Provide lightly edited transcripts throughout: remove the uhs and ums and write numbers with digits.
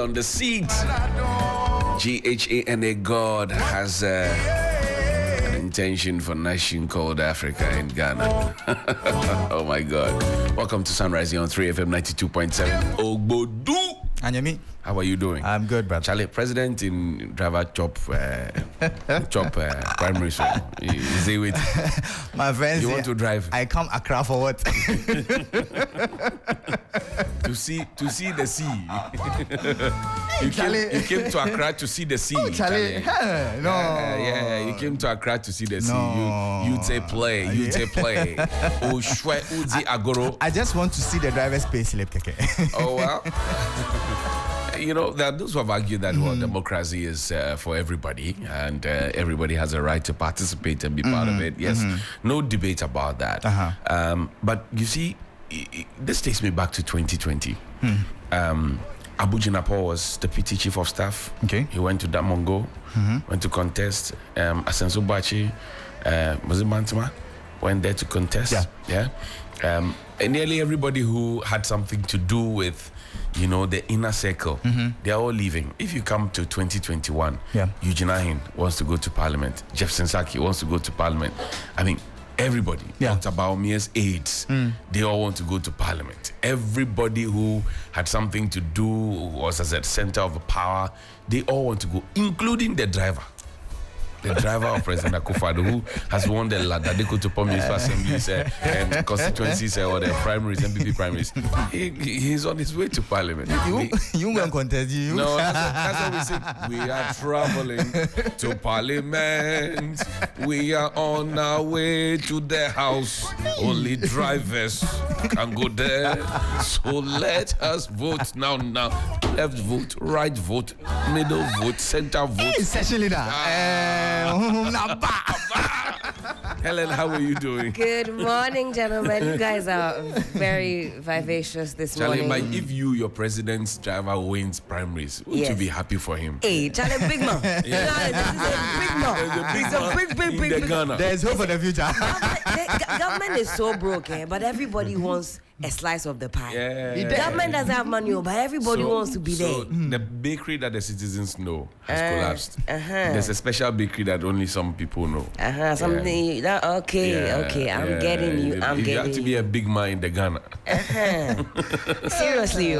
On the seat, GHANA God has an intention for nation called Africa in Ghana. Oh my God. Welcome to Sunrise on 3FM 92.7. Ogbodu. Anyami. How are you doing? I'm good, brother. Charlie, president in driver chop primary school. Is he with my friends? You want to drive? I come Accra for what? to see the sea. you came to Accra to see the sea. Oh, Charlie. No. Yeah, you came to Accra to see the sea. No. You take play. Oh, shwe uzi agoro. I just want to see the driver's pay slip, Keke. Oh, well. You know, there are those who have argued that democracy is for everybody, and everybody has a right to participate and be part of it. Yes, no debate about that. But you see, this takes me back to 2020. Abu Jinapor was deputy chief of staff. Okay. He went to Damongo, went to contest. Asenso Bachi, was it Mantama? Went there to contest. Yeah. And nearly everybody who had something to do with, you know, the inner circle, they're all leaving. If you come to 2021, Eugene Ahin wants to go to parliament. Jefferson Saki wants to go to parliament. I mean, everybody. Dr. Baumia's aides, they all want to go to parliament. Everybody who had something to do, was at the center of power, they all want to go, including the driver. The driver of President Akufo-Addo, who has won the Ladadeko to Municipal Assemblies and constituencies or the primaries, MPP primaries. He's on his way to parliament. You won't contest you. No, that's what we say. We are traveling to parliament. We are on our way to the house. Only drivers can go there. So let us vote now. Left vote, right vote, middle vote, center vote. Hey, session leader. Helen, how are you doing? Good morning, gentlemen. You guys are very vivacious this Charlie, morning. if your president's driver wins primaries, would you be happy for him? Hey, Charlie, big man. He's a big man. There's hope for the future. Government is so broken, but everybody wants a slice of the pie. Yeah. Government doesn't have money, but everybody wants to be there. The bakery that the citizens know has collapsed. There's a special bakery that only some people know. Something. Okay. I'm getting you. You have to be a big man in the Ghana. Seriously,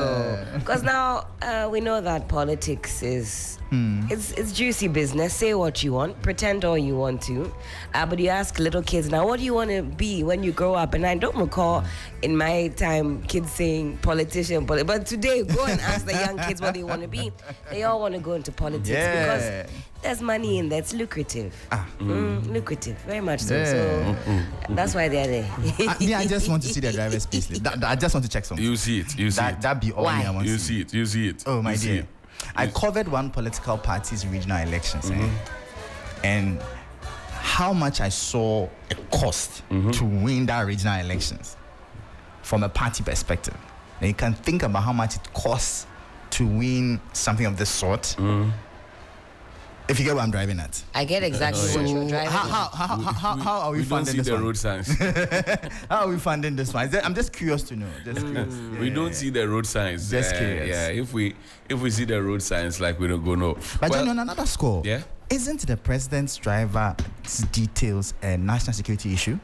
because now we know that politics is it's juicy business. Say what you want, pretend all you want to, but you ask little kids now, what do you want to be when you grow up? And I don't recall in my time kids saying politician, but today go and ask the young kids what they want to be. They all want to go into politics because there's money in there. It's lucrative. Lucrative, very much so. So that's why they're there. I just want to see the driver's pay slip. I just want to check something. You see it. That'd be all I want to see. You see it. Oh, my dear. I covered one political party's regional elections, and how much I saw it cost to win that regional elections from a party perspective. Now you can think about how much it costs to win something of this sort. If you get what I'm driving at. I get exactly what you're driving at. How are we funding this one? We don't see the road signs. How are we funding this one? I'm just curious to know. We don't see the road signs. Just curious. Yeah, if we see the road signs, like, we don't go no. But John, on another score, isn't the president's driver's details a national security issue?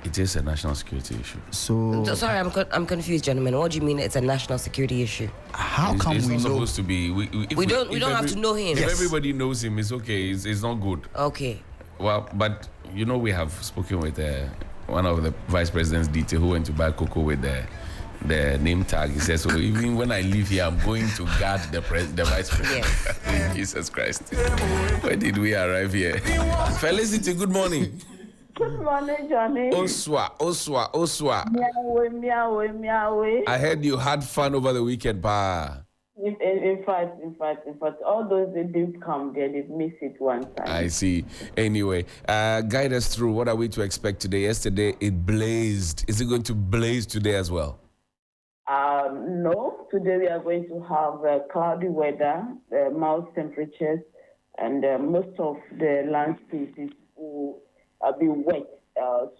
It is a national security issue. So sorry, I'm confused, gentlemen. What do you mean it's a national security issue? How come it's we not know? Supposed to be. We don't have to know him. If everybody knows him, it's okay. It's not good. Okay. Well, but we have spoken with one of the vice president's detail who went to buy cocoa with the name tag. He says, so even when I leave here, I'm going to guard the vice president. Yes. Jesus Christ. Where did we arrive here? Felicity, good morning. Good morning, Johnnie. Oswa. Meow. I heard you had fun over the weekend, pa. In fact, all those that didn't come there, they've missed it one time. I see. Anyway, guide us through. What are we to expect today? Yesterday, it blazed. Is it going to blaze today as well? No. Today we are going to have cloudy weather, mild temperatures, and most of the land spaces will be wet.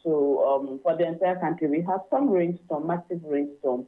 So for the entire country, we have some rainstorm, massive rainstorm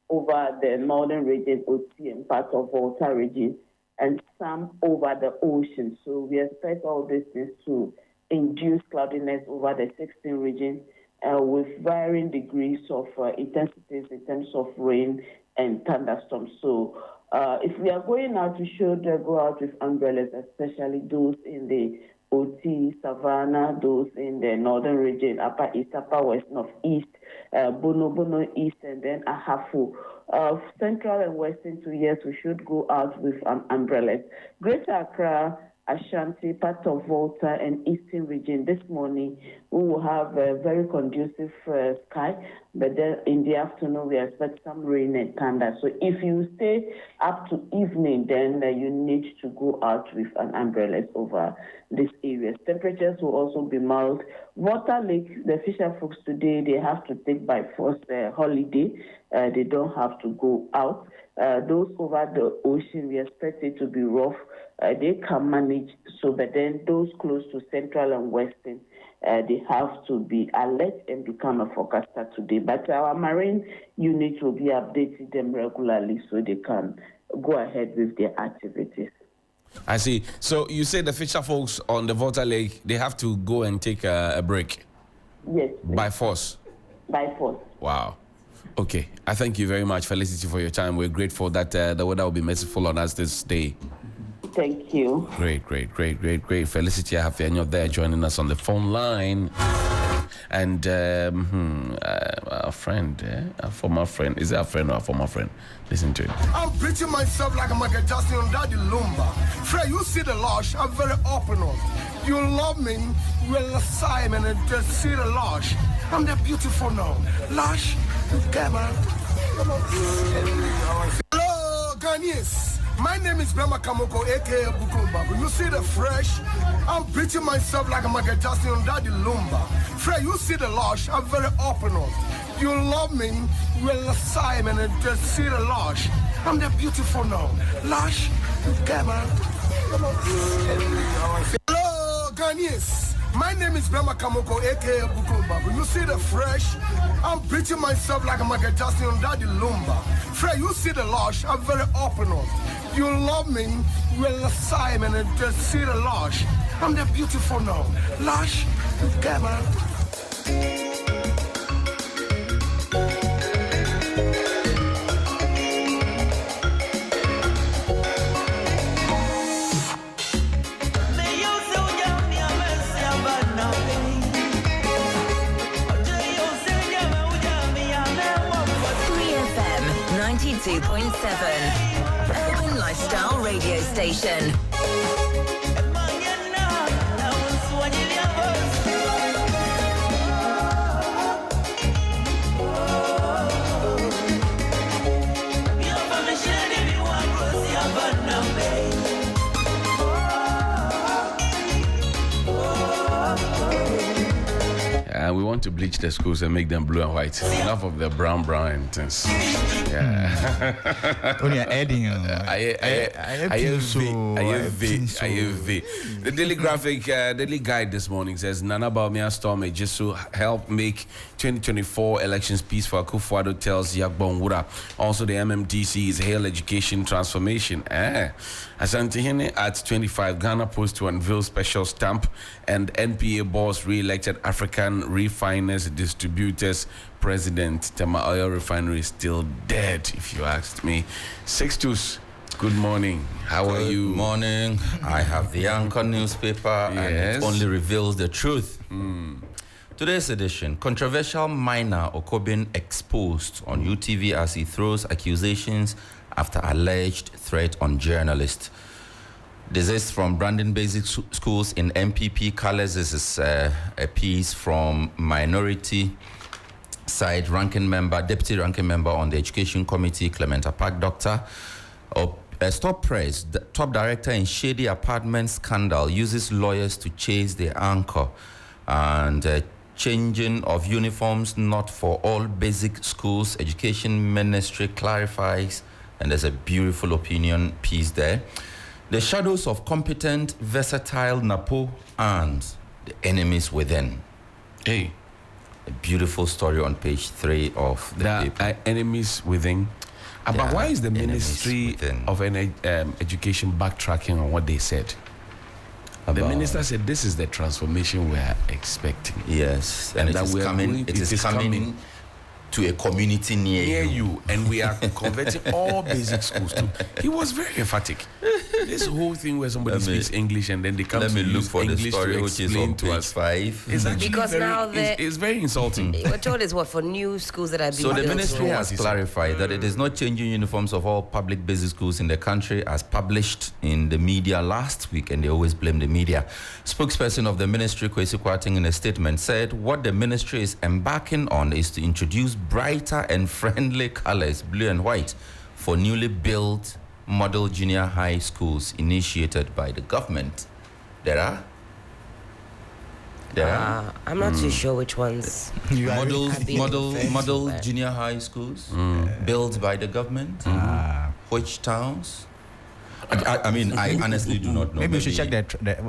over the northern region, OT, and part of Volta region, and some over the ocean. So we expect all these things to induce cloudiness over the 16 region with varying degrees of intensities in terms of rain and thunderstorms. So if we are going out, we should go out with umbrellas, especially those in the OT, Savannah, those in the northern region, Upper East, Upper West, Northeast, Bono East, and then Ahafo. Central and Western 2 years, we should go out with umbrellas. Greater Accra, Ashanti, part of Volta, and Eastern region. This morning, we will have a very conducive sky, but then in the afternoon, we expect some rain and thunder. So if you stay up to evening, then you need to go out with an umbrella over these areas. Temperatures will also be mild. Water Lake, the fisher folks today, they have to take by force the holiday. They don't have to go out. Those over the ocean, we expect it to be rough. They can manage, so but then those close to Central and Western, they have to be alert and become a forecaster today. But our marine unit will be updating them regularly so they can go ahead with their activities. I see. So you say the fisher folks on the Volta Lake, they have to go and take a break? Yes. By force? By force. Wow. Okay. I thank you very much, Felicity, for your time. We're grateful that the weather will be merciful on us this day. Thank you. Great. Felicity, I have Enyo there joining us on the phone line. And a friend, a former friend. Is it a friend or a former friend? Listen to it. I'm preaching myself like I'm a Justin on Daddy Lumba. Fred, you see the lush, I'm very open on. You love me, well, Simon, and just see the lush. I'm the beautiful now. Lush, come on. Hello, Ghanaians. My name is Brahma Kamoko, aka Bukumba. You see the fresh? I'm preaching myself like I'm a Justin on Daddy Lumba. Fred, you see the lush, I'm very open on. You love me, well, Simon, and just see the lush. I'm the beautiful now. Lush, come on. Hello, Ghanaians. My name is Brahma Kamoko, aka Bukumba. You see the fresh? I'm preaching myself like I'm a Justin on Daddy Lumba. Fred, you see the lush, I'm very open on. You love me, well, Simon, and just see the lush. I'm the beautiful now. Lush, come on. FM 92.7, urban lifestyle radio station. We want to bleach the schools and make them blue and white. Enough of the brown things. Yeah. Only adding. The Daily Graphic, Daily Guide this morning says Nana Baumia Storm just to help make 2024 elections peaceful. Akufo-Addo tells Yagbon Wura. Also, the MMDC's Hail Education Transformation. Asante at 25, Ghana Post to unveil special stamp, and NPA boss re-elected African Refiners Distributors President. Tema Oil Refinery is still dead, if you asked me. Sixtus, good morning. How are you? Good morning. I have the Anchor newspaper, and it only reveals the truth. Today's edition, controversial miner Okobin exposed on UTV as he throws accusations after alleged threat on journalist. This is from Brandon Basic Schools in MPP colors. This is a piece from minority side deputy ranking member on the Education Committee, Clementa Park Doctor. Stop Press, the top director in Shady Apartment scandal, uses lawyers to chase the anchor, and changing of uniforms not for all basic schools. Education Ministry clarifies, and there's a beautiful opinion piece there. The shadows of competent, versatile Napo and the enemies within. Hey. A beautiful story on page 3 of the paper. Enemies within. But why is the Ministry of Education backtracking on what they said? The minister said this is the transformation we are expecting. Yes, and it is coming to a community near you, and we are converting all basic schools to. He was very emphatic. This whole thing where somebody speaks English and then they come to use English the story, which is on page 5. It's actually because now it's very insulting. We're told it's what for new schools that are being built. So the built. ministry has clarified that it is not changing uniforms of all public basic schools in the country as published in the media last week, and they always blame the media. Spokesperson of the ministry, Kwesi Kwarteng, in a statement said what the ministry is embarking on is to introduce brighter and friendly colors, blue and white, for newly built model junior high schools initiated by the government. I'm not too sure which ones. Model junior high schools built by the government. Which towns? I mean, I honestly do not know. Maybe we should check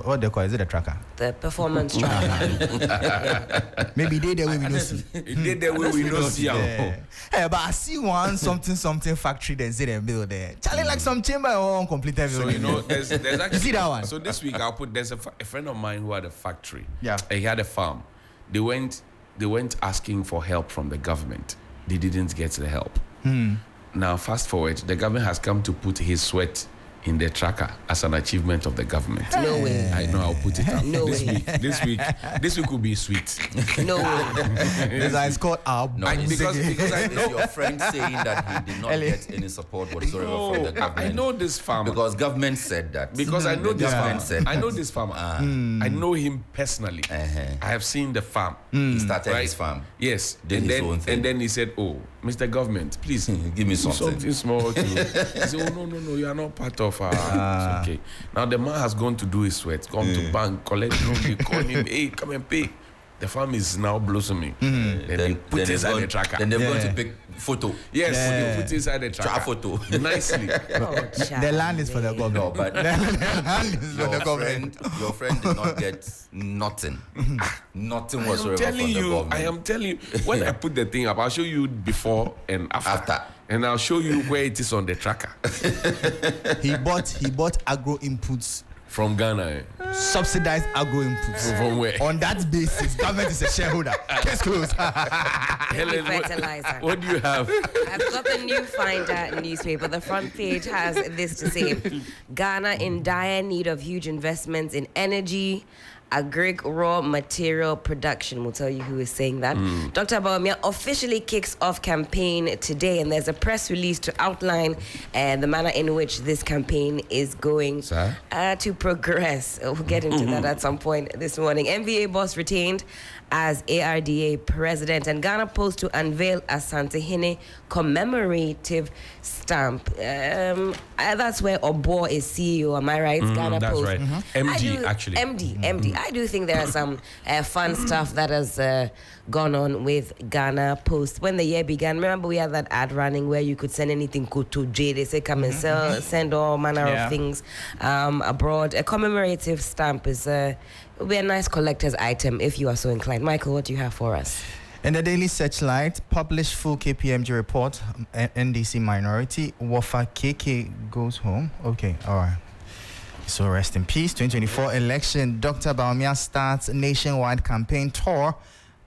what they call. Is it a tracker? The performance tracker. Maybe they way we don't see. They the way we don't see. Hey, but I see one something factory then say they build there. Charlie like some chamber or uncompleted. So there's actually, you see that one. So this week there's a friend of mine who had a factory. Yeah. He had a farm. They went asking for help from the government. They didn't get the help. Now fast forward, the government has come to put his sweat in the tracker as an achievement of the government. No way. I know I'll put it up. No this way. This week will be sweet. No way. It's called because I know your friend saying that he did not get any support whatsoever from the government. I know this farmer. Because government said that. Because I know this farmer. I know this farmer. I know him personally. I have seen the farm. He started his farm. Yes. Did his own thing. And then he said, "Oh, Mr. Government, please give me something small too." He said, "Oh no, you are not part of it's okay." Now the man has gone to do his sweat, gone to bank, collect loan. They call him, "Hey, come and pay." The farm is now blossoming. Then they put inside the tracker. Then they're going to pick photo. Yes, they put inside the tracker. Photo. Nicely. The land is for the government. No, but the land is for the government. Your friend did not get nothing. Nothing whatsoever from the government. I am telling you, when I put the thing up, I'll show you before and after. And I'll show you where it is on the tracker. He bought agro inputs from Ghana. Subsidized agro inputs. From where? On that basis, government is a shareholder. Case closed. Helen, fertilizer. What do you have? I've got the New Finder newspaper. The front page has this to say: Ghana in dire need of huge investments in energy, agric raw material production. We'll tell you who is saying that. Dr. Bawumia officially kicks off campaign today, and there's a press release to outline the manner in which this campaign is going to progress. We'll get into that at some point this morning. MVA boss retained as ARDA president, and Ghana Post to unveil Asante Hene commemorative stamp. That's where Obo is CEO, am I right? Ghana that's Post. Right. MD, actually. MD. I do think there are some fun stuff that has gone on with Ghana Post. When the year began, remember we had that ad running where you could send anything to J. They say come and send all manner of things abroad. A commemorative stamp is will be a nice collector's item if you are so inclined. Michael, what do you have for us? In the Daily Searchlight, published full KPMG report, NDC minority, Wafa KK goes home. Okay, all right. So rest in peace. 2024 election, Dr. Bawumia starts nationwide campaign tour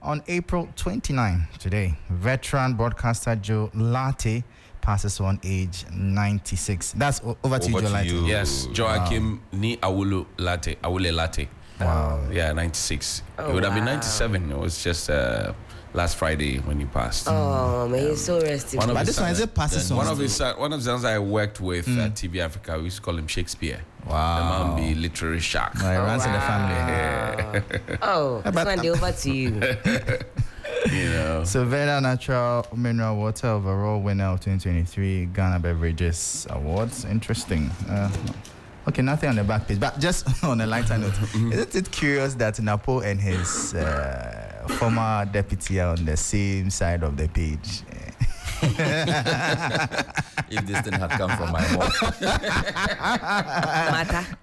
on April 29 today. Veteran broadcaster Joe Latte passes on age 96. That's over to you, Joe Latte. Yes, Joachim Ni Awule Latte. Wow. Yeah, 96. It would have been 97. It was just last Friday when he passed. Oh, may he so rest in peace. But this one is it passes on. One of his sons I worked with at TV Africa, we used to call him Shakespeare. Wow. The man be literary shark. It runs in the family. Oh, this one over to you. You know. Savannah Natural Mineral Water overall winner of 2023 Ghana Beverages Awards. Interesting. Okay, nothing on the back page, but just on a lighter note, isn't it curious that Napo and his former deputy are on the same side of the page? If this thing had come from my mouth.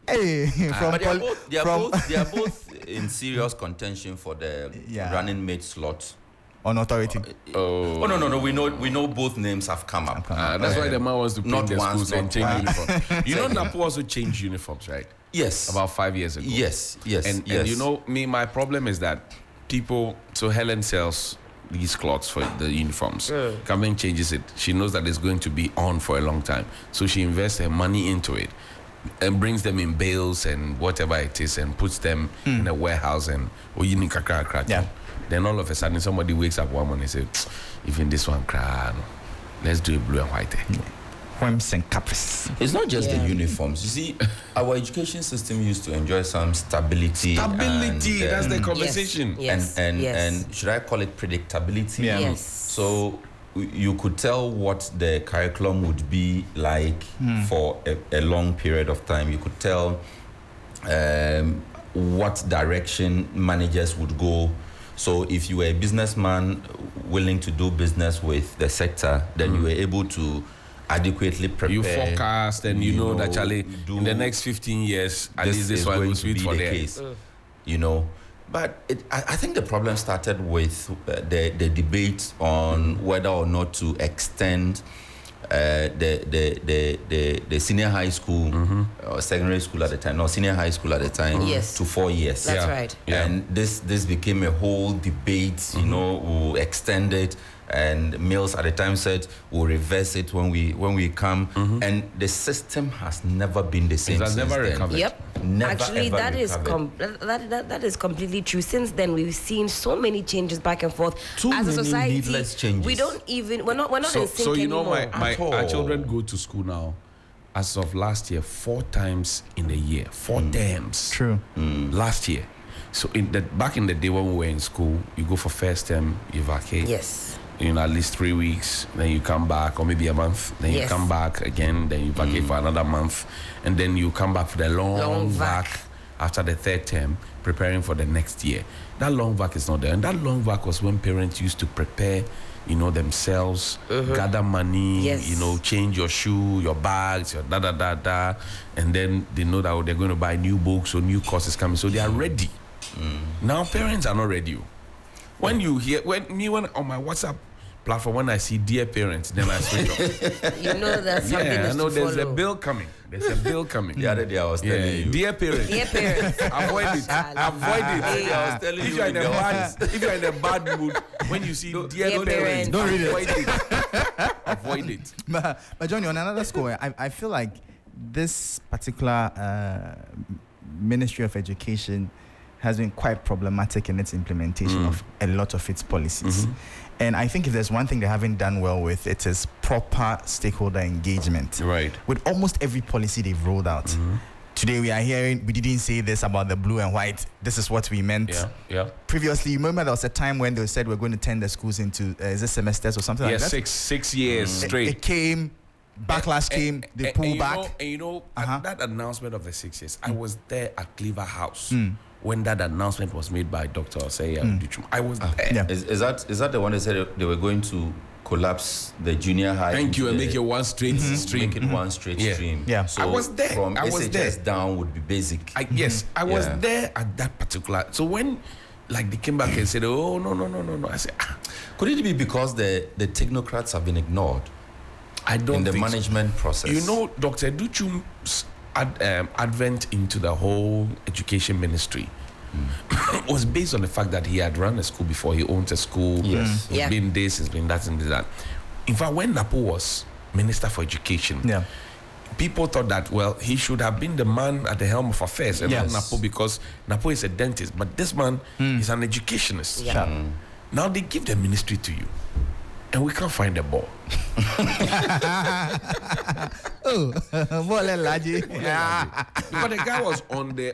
Hey, they are both in serious contention for the running mate slot on authority. Oh no. We know both names have come up. That's why the man wants to paint the schools and change uniforms. You know, Napo also changed uniforms, right? Yes. About 5 years ago. Yes. And you know, my problem is that people. So Helen sells these cloths for the uniforms. Come and changes it. She knows that it's going to be on for a long time, so she invests her money into it and brings them in bales and whatever it is and puts them in a warehouse and then all of a sudden somebody wakes up one morning and says, even this one cry, let's do it blue and white. Whims and caprice. It's not just the uniforms. You see, our education system used to enjoy some stability. Stability, that's the conversation. Yes. And should I call it predictability? Yeah. Yes. So you could tell what the curriculum would be like for a long period of time. You could tell what direction managers would go. So if you were a businessman willing to do business with the sector, then you were able to adequately prepare. You forecast and you know that Charlie, in the next 15 years, at least this one will sweet for the case. You know, but I think the problem started with the debate on whether or not to extend the senior high school or secondary school at the time, senior high school at the time, to 4 years. That's right. Yeah. And this became a whole debate. You know, we'll extend it, and Mills at the time said we'll reverse it when we come. And the system has never been the same. It has never recovered. Yep. Never, actually, ever that is that is completely true. Since then, we've seen so many changes back and forth. Too as a many society, needless changes. we're not in sync So you know, anymore. our children go to school now. As of last year, 4 times in a year, 4 terms. True. Last year. So back in the day when we were in school, you go for first term, you vacate. Yes. You know, at least 3 weeks, then you come back, or maybe a month, then you come back again, then you vacate for another month, and then you come back for the long vac after the 3rd term, preparing for the next year. That long vac is not there, and that long vac was when parents used to prepare, you know, themselves, gather money, you know, change your shoe, your bags, your da, and then they know that they're going to buy new books or new courses coming, so they are ready. Now parents are not ready. When you hear, when on my WhatsApp platform, when I see dear parents, then I switch off. You know that something is I know there's follow. a bill coming. There's a bill coming. The other day I was telling you. Dear parents. Dear parents. Avoid it. Avoid it. Hey. I was telling If you. you're in a bad mood, when you see dear parents, Don't read it. avoid it. Avoid it. But Johnny, on another score, I feel like this particular Ministry of Education has been quite problematic in its implementation of a lot of its policies. And I think if there's one thing they haven't done well with, it is proper stakeholder engagement. Right. With almost every policy they've rolled out. Today we are hearing, we didn't say this about the blue and white. This is what we meant. Yeah. Previously, remember there was a time when they said we're going to turn the schools into, is it semesters or something like that? 6 years straight. It came, backlash came, they pulled back. And you know, that announcement of the 6 years, I was there at Cleaver House. When that announcement was made by Dr. Osei Duchum, I was there. Yeah. Is that the one that said they were going to collapse the junior high? Thank you, and make it one straight stream. Make it one straight stream. Yeah. So I was there. From I was SHS there. down would be basic. Yes, I was there at that particular. So when, they came back and said, "Oh no," I said, Could it be because the technocrats have been ignored? I don't in the think management process. You know, Dr. Duchum's advent into the whole education ministry was based on the fact that he had run a school before. He owned a school. Yes. He's been this, he's been that, and that. In fact, when Napo was Minister for Education, people thought that, well, he should have been the man at the helm of affairs and not Napo, because Napo is a dentist, but this man is an educationist. Now they give the ministry to you, and we can't find the ball. Because the guy was on the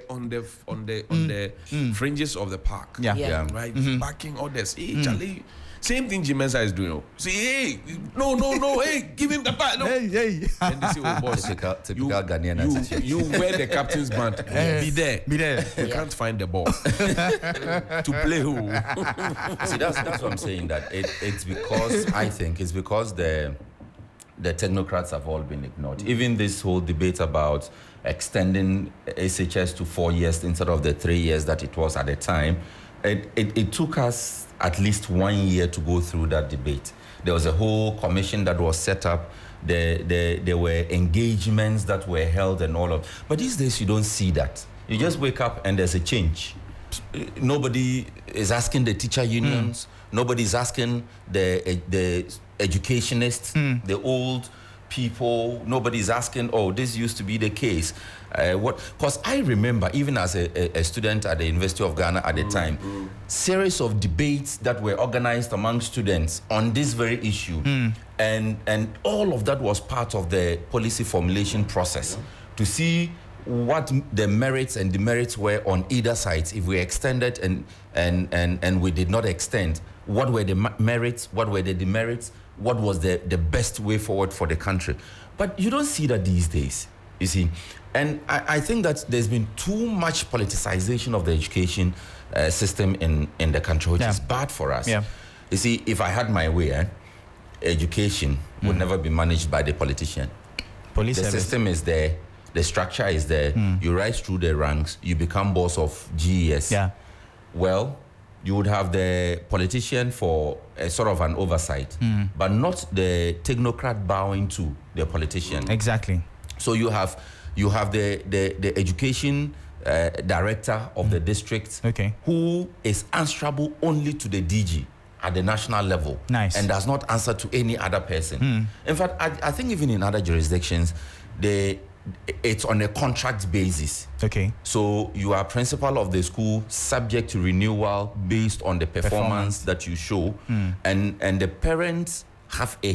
fringes of the park. Right? Backing orders. Hey, Charlie. Same thing Jimensa is doing. Say, hey, no, hey, give him the ball. No. Hey. And they say, oh, boss, typical Ghanaian attitude. you wear the captain's band. Be there. You can't find the ball. To play who? See, that's what I'm saying. That it's because I think it's because the technocrats have all been ignored. Even this whole debate about extending SHS to 4 years instead of the 3 years that it was at the time. It took us at least 1 year to go through that debate. There was a whole commission that was set up. There were engagements that were held and all of. But these days you don't see that. You just wake up and there's a change. Nobody is asking the teacher unions. Nobody is asking the educationists, the old people. Nobody is asking, oh, this used to be the case. Because I remember, even as a student at the University of Ghana at the time, series of debates that were organized among students on this very issue. And all of that was part of the policy formulation process to see what the merits and demerits were on either side. If we extended and we did not extend, what were the merits, what were the demerits, what was the best way forward for the country. But you don't see that these days, you see. And I think that there's been too much politicization of the education system in the country, which is bad for us. You see, if I had my way, education would never be managed by the politician. The system is there, the structure is there, you rise through the ranks, you become boss of GES. Well, you would have the politician for a sort of an oversight, but not the technocrat bowing to the politician. Exactly. So you have the education director of the district, who is answerable only to the DG at the national level, and does not answer to any other person. In fact, I think even in other jurisdictions, it's on a contract basis. So you are principal of the school, subject to renewal based on the performance that you show, and the parents have a